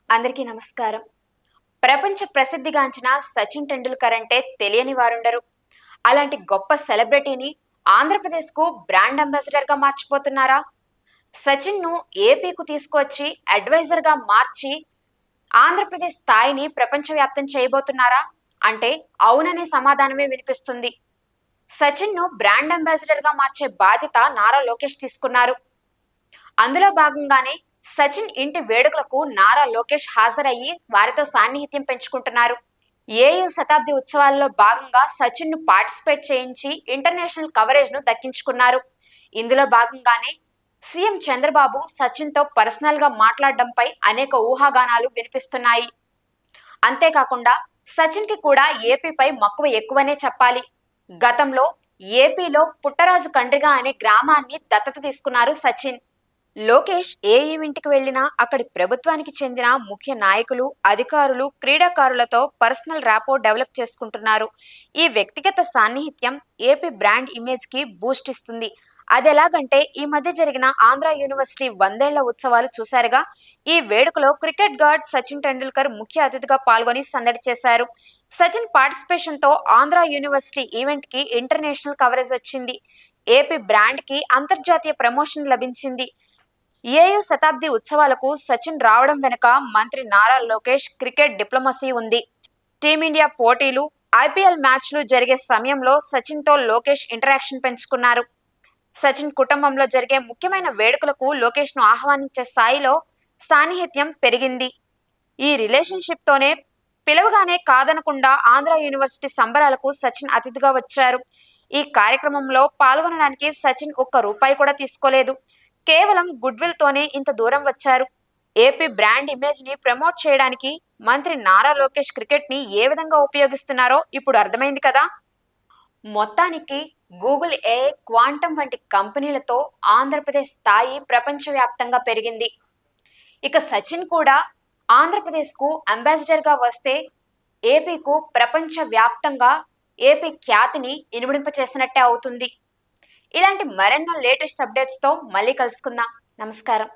అందరికీ నమస్కారం. ప్రపంచ ప్రసిద్ధిగాంచిన సచిన్ టెండూల్కర్ అంటే తెలియని వారుండరు. అలాంటి గొప్ప సెలబ్రిటీని ఆంధ్రప్రదేశ్‌కు బ్రాండ్ అంబాసిడర్‌గా మార్చిపోతున్నారా? సచిన్‌ను ఏపీకు తీసుకువచ్చి అడ్వైజర్‌గా మార్చి ఆంధ్రప్రదేశ్ స్థాయిని ప్రపంచవ్యాప్తం చేయబోతున్నారా? అంటే అవుననే సమాధానమే వినిపిస్తుంది. సచిన్‌ను బ్రాండ్ అంబాసిడర్‌గా మార్చే బాధ్యత నారా లోకేష్ తీసుకున్నారు. అందులో భాగంగానే సచిన్ ఇంటి వేడుకలకు నారా లోకేష్ హాజరయ్యి వారితో సాన్నిహిత్యం పెంచుకుంటున్నారు. ఏయూ శతాబ్ది ఉత్సవాల్లో భాగంగా సచిన్ ను పార్టిసిపేట్ చేయించి ఇంటర్నేషనల్ కవరేజ్ ను దక్కించుకున్నారు. ఇందులో భాగంగానే సీఎం చంద్రబాబు సచిన్ తో పర్సనల్ గా మాట్లాడడంపై అనేక ఊహాగానాలు వినిపిస్తున్నాయి. అంతేకాకుండా సచిన్ కి కూడా ఏపీపై మక్కువ ఎక్కువనే చెప్పాలి. గతంలో ఏపీలో పుట్టరాజు కండ్రిగ అనే గ్రామాన్ని దత్తత తీసుకున్నారు సచిన్. లోకేష్ ఏ ఈవెంట్‌కి వెళ్ళినా అక్కడి ప్రభుత్వానికి చెందిన ముఖ్య నాయకులు, అధికారులు, క్రీడాకారులతో పర్సనల్ ర్యాపో డెవలప్ చేసుకుంటున్నారు. ఈ వ్యక్తిగత సాన్నిహిత్యం ఏపీ బ్రాండ్ ఇమేజ్‌కి బూస్ట్ ఇస్తుంది. అదెలాగంటే ఈ మధ్య జరిగిన ఆంధ్ర యూనివర్సిటీ 100ఏళ్ల ఉత్సవాలు చూశారుగా. ఈ వేడుకలో క్రికెట్ గాడ్ సచిన్ టెండూల్కర్ ముఖ్య అతిథిగా పాల్గొని సందడి చేశారు. సచిన్ పార్టిసిపేషన్‌తో ఆంధ్ర యూనివర్సిటీ ఈవెంట్‌కి ఇంటర్నేషనల్ కవరేజ్ వచ్చింది. ఏపీ బ్రాండ్‌కి అంతర్జాతీయ ప్రమోషన్ లభించింది. ఏయూ శతాబ్ది ఉత్సవాలకు సచిన్ రావడం వెనుక మంత్రి నారా లోకేష్ క్రికెట్ డిప్లొమసీ ఉంది. టీమిండియా పోటీలు, ఐపీఎల్ మ్యాచ్లు జరిగే సమయంలో సచిన్ తో లోకేష్ ఇంటరాక్షన్ పెంచుకున్నారు. సచిన్ కుటుంబంలో జరిగే ముఖ్యమైన వేడుకలకు లోకేష్ ను ఆహ్వానించే స్థాయిలో సాన్నిహిత్యం పెరిగింది. ఈ రిలేషన్షిప్ తోనే పిలవగానే కాదనకుండా ఆంధ్ర యూనివర్సిటీ సంబరాలకు సచిన్ అతిథిగా వచ్చారు. ఈ కార్యక్రమంలో పాల్గొనడానికి సచిన్ ఒక్క రూపాయి కూడా తీసుకోలేదు. కేవలం గుడ్విల్ తోనే ఇంత దూరం వచ్చారు. ఏపీ బ్రాండ్ ఇమేజ్ ని ప్రమోట్ చేయడానికి మంత్రి నారా లోకేష్ క్రికెట్ ని ఏ విధంగా ఉపయోగిస్తున్నారో ఇప్పుడు అర్థమైంది కదా. మొత్తానికి గూగుల్ ఏఐ, క్వాంటమ్ వంటి కంపెనీలతో ఆంధ్రప్రదేశ్ స్థాయి ప్రపంచవ్యాప్తంగా పెరిగింది. ఇక సచిన్ కూడా ఆంధ్రప్రదేశ్కు అంబాసిడర్గా వస్తే ఏపీకు ప్రపంచ వ్యాప్తంగా ఏపీ ఖ్యాతిని ఇనుమడింపచేసినట్టే అవుతుంది. ఇలాంటి మరెన్నో లేటెస్ట్ అప్డేట్స్తో మళ్ళీ కలుసుకుందాం. నమస్కారం.